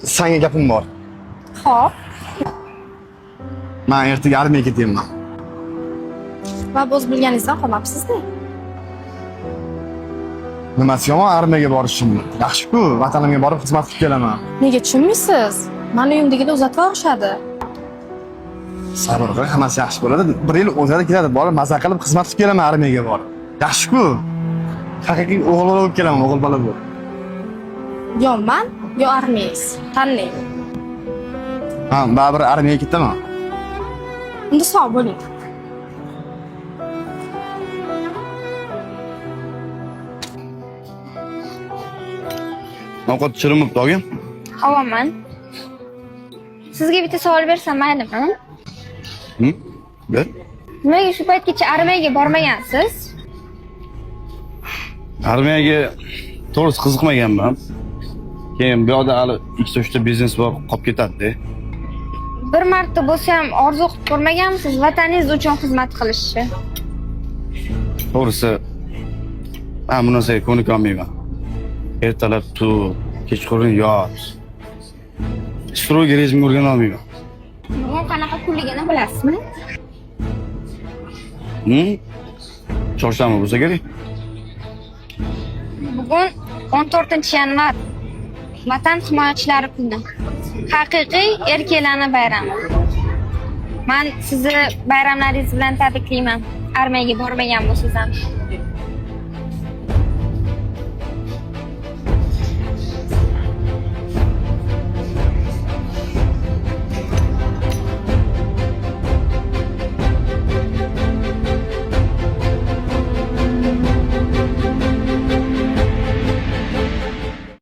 Senga gapim bor. Xo'p. Men ertaga armiyaga ketayman. Va o'z bilganingizdan qolmabsiz-da. Nimasi yomon armiyaga borishim? Yaxshi-ku, vatanimga borib xizmat qilib kelaman. Nega tushunmaysiz? Meni uyimdagilar uzatib olishadi. Sabr qil, hammasi yaxshi bo'ladi. Bir yil o'zida keladi, borib maza qilib xizmat qilib kelaman armiyaga borib. Yaxshi-ku. Haqiqiy o'g'il bola bo'lib kelaman, o'g'il bola bo'lib. Yo men, yo armiyangiz. Tanlang. Ha, baribir armiyaga ketaman. Unda sog' bo'ling. Ovqat chirimib tog'im. Havoman. Sizga bitta savol bersam maylimi? Ber. Nimaga shu paytgacha armiyaga bormagansiz? Armiyaga to'g'risi qiziqmaganman. Keyin bu yoqda hali ikkita uchta biznes bor, qolib ketadi. Bir marta bo'lsa ham orzu qilib ko'rmaganmisiz vataningiz uchun xizmat qilishni? To'g'risi men bu narsaga ko'nika olmayman. Ertalab tur, kechqurun yot. Stroyga rejimga o'rgana olmayman. Bugun qanaqa kunligini bilasizmi? Chorshanba bo'lsa kerak. Bugun 14-yanvar. Vatan himoyachilari kuni. Haqiqiy erkaklarning bayrami. Men sizni bayramlaringiz bilan tabriklayman. Armiyaga bormagan bo'lsangiz ham.